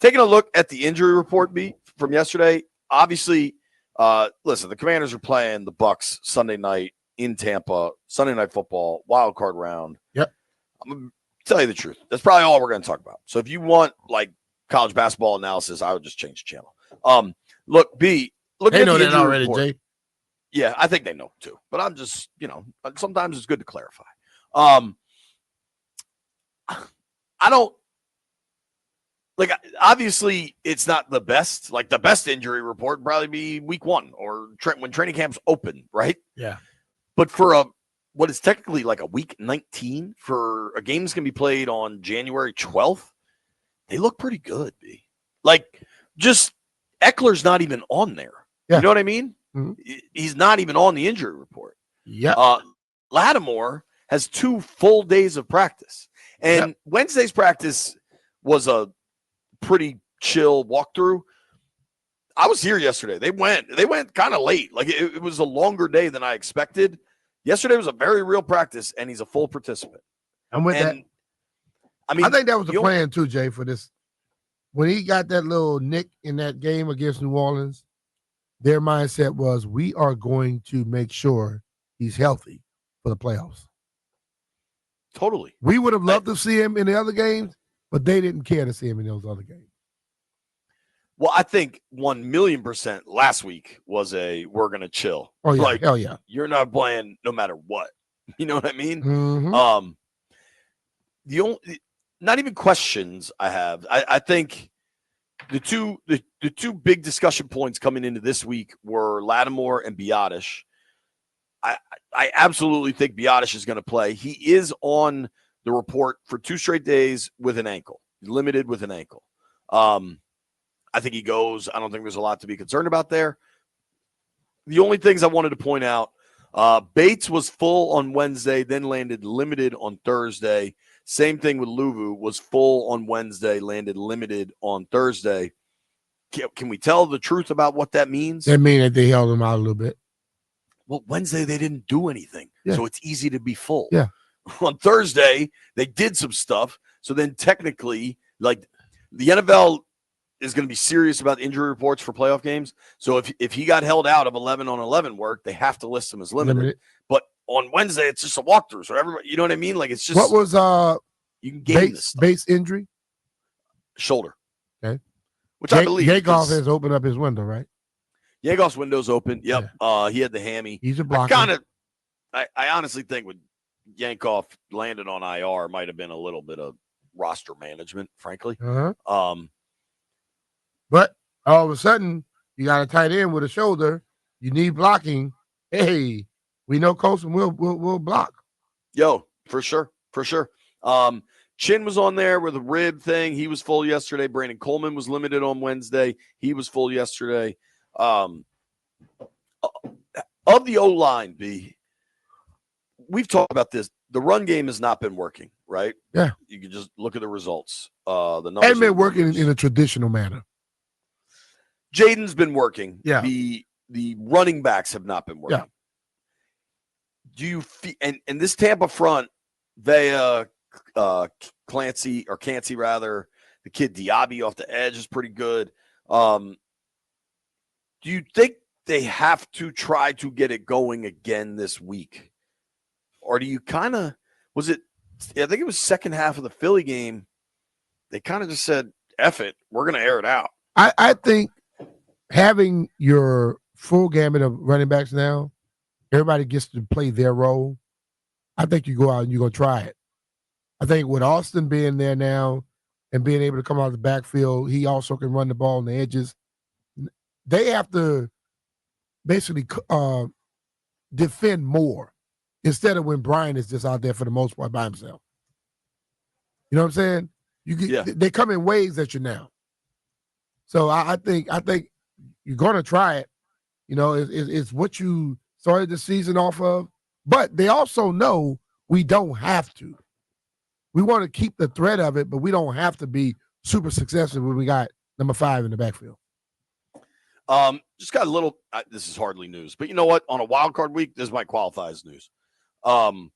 taking a look at the injury report beat from yesterday, obviously, listen, the Commanders are playing the Bucs Sunday night in Tampa, Sunday Night Football, wild card round. Yep. I'm going to tell you the truth. That's probably all we're going to talk about. So if you want, like, college basketball analysis, I would just change the channel. Look, B, look they at know the that injury already, report. Jay. Yeah, I think they know too. But I'm just, sometimes it's good to clarify. I don't, like, obviously it's not the best. Like, the best injury report would probably be week 1 or when training camp's open, right? Yeah. But for what is technically like a week 19 for a game that's going to be played on January 12th, they look pretty good, B. Like, just Eckler's not even on there. Yeah. You know what I mean? Mm-hmm. He's not even on the injury report. Yeah. Lattimore has 2 full days of practice. And Wednesday's practice was a pretty chill walkthrough. I was here yesterday. They went kind of late. Like, it was a longer day than I expected. Yesterday was a very real practice, and he's a full participant. I'm with that. I mean, I think that was the plan too, Jay, for this. When he got that little nick in that game against New Orleans, their mindset was, we are going to make sure he's healthy for the playoffs. Totally. We would have loved to see him in the other games, but they didn't care to see him in those other games. Well, I think 1,000,000% last week was we're going to chill. Oh, yeah. Like, hell yeah. You're not playing no matter what. You know what I mean? Mm-hmm. Not even questions I have. I think the two big discussion points coming into this week were Lattimore and Biotish. I absolutely think Biotish is going to play. He is on the report for 2 straight days with an ankle, limited with an ankle. I think he goes. I don't think there's a lot to be concerned about there. The only things I wanted to point out, Bates was full on Wednesday, then landed limited on Thursday. Same thing with Luvu, was full on Wednesday, landed limited on Thursday. Can we tell the truth about what that means? That means that they held him out a little bit. Well, Wednesday they didn't do anything, so it's easy to be full. Yeah. On Thursday, they did some stuff, so then technically, like, the NFL is going to be serious about injury reports for playoff games. So if he got held out of 11-on-11 work, they have to list him as limited. But on Wednesday, it's just a walkthrough. So everybody, you know what I mean? Like, it's just what was you can game this stuff. Bates injury? Shoulder. Okay. Which I believe Yankoff has opened up his window, right? Yankoff's window's open. Yep. Yeah. He had the hammy. He's a blocker. I honestly think when Yankoff landed on IR might have been a little bit of roster management, frankly. Uh-huh. But all of a sudden, you got a tight end with a shoulder. You need blocking. Hey, we know Colson will block. Yo, for sure. Chin was on there with a rib thing. He was full yesterday. Brandon Coleman was limited on Wednesday. He was full yesterday. Of the O-line, B, we've talked about this. The run game has not been working, right? Yeah. You can just look at the results. The numbers hasn't been working in a traditional manner. Jaden's been working. Yeah. The running backs have not been working. Yeah. Do you feel, and this Tampa front, Vea, Clancy, rather, the kid Diaby off the edge is pretty good. Do you think they have to try to get it going again this week? Or do you kind of, I think it was second half of the Philly game, they kind of just said, F it, we're going to air it out. I think having your full gamut of running backs now, everybody gets to play their role. I think you go out and you're going to try it. I think with Austin being there now and being able to come out of the backfield, he also can run the ball on the edges. They have to basically defend more instead of when Brian is just out there for the most part by himself. You know what I'm saying? They come in waves at you now. So I think you're going to try it. You know, it's what you started the season off of. But they also know we don't have to. We want to keep the threat of it, but we don't have to be super successful when we got number 5 in the backfield. Just got a little, this is hardly news, but you know what? On a wild card week, this might qualify as news. The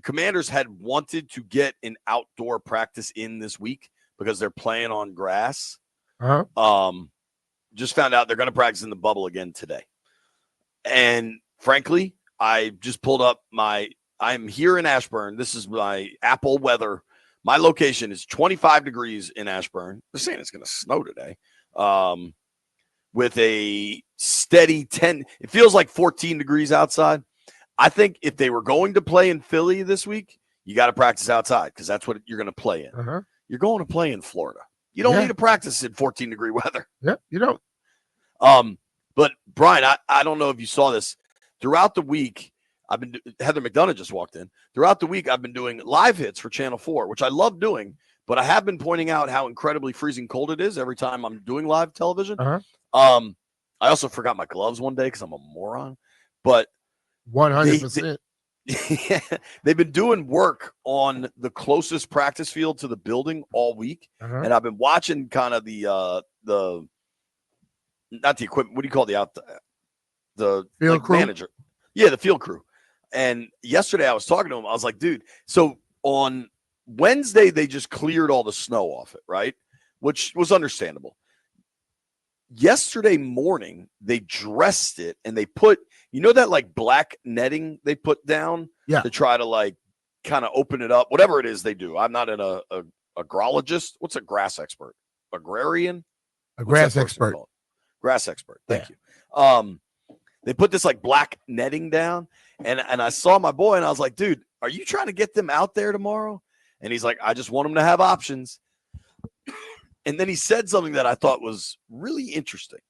Commanders had wanted to get an outdoor practice in this week, because they're playing on grass. Uh-huh. Just found out they're going to practice in the bubble again today. And frankly, I just pulled up I'm here in Ashburn. This is my Apple weather. My location is 25 degrees in Ashburn. They're saying it's going to snow today. With a steady 10, it feels like 14 degrees outside. I think if they were going to play in Philly this week, you got to practice outside because that's what you're going to play in. Uh-huh. You're going to play in Florida. You don't need to practice in 14-degree weather. Yeah, you don't. But Brian, I don't know if you saw this. Throughout the week, Heather McDonough just walked in. Throughout the week, I've been doing live hits for Channel 4, which I love doing, but I have been pointing out how incredibly freezing cold it is every time I'm doing live television. Uh-huh. I also forgot my gloves one day because I'm a moron. But 100%. They've been doing work on the closest practice field to the building all week, and I've been watching kind of the not the equipment. What do you call the field crew manager? Yeah, the field crew. And yesterday I was talking to him. I was like, dude, so on Wednesday they just cleared all the snow off it, right? Which was understandable. Yesterday morning they dressed it and they put, that like black netting they put down to try to like kind of open it up, whatever it is they do. I'm not an agrologist. What's a grass expert? Agrarian? A grass expert. Grass expert. Thank you. They put this like black netting down and I saw my boy and I was like, dude, are you trying to get them out there tomorrow? And he's like, I just want them to have options. And then he said something that I thought was really interesting.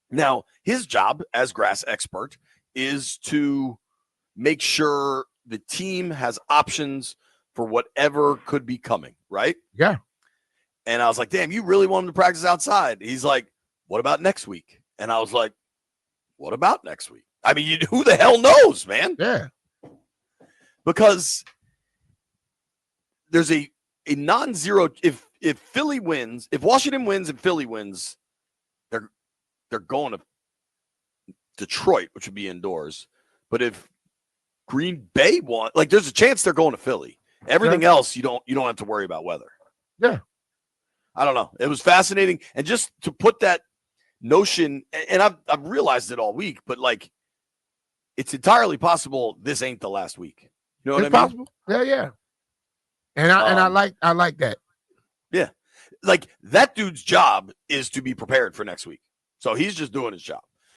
Now, his job as grass expert is to make sure the team has options for whatever could be coming, right? Yeah. And I was like, damn, you really want him to practice outside? He's like, what about next week? And I was like, what about next week? I mean, who the hell knows, man? Yeah. Because there's a non-zero, if Philly wins, if Washington wins and Philly wins, they're going to Detroit, which would be indoors. But if Green Bay won, like there's a chance they're going to Philly. Everything else, you don't have to worry about weather. Yeah. I don't know. It was fascinating. And just to put that notion, and I've realized it all week, but like it's entirely possible this ain't the last week. You know what I mean? Possible. Yeah. And I like that. Yeah. Like that dude's job is to be prepared for next week. So he's just doing his job.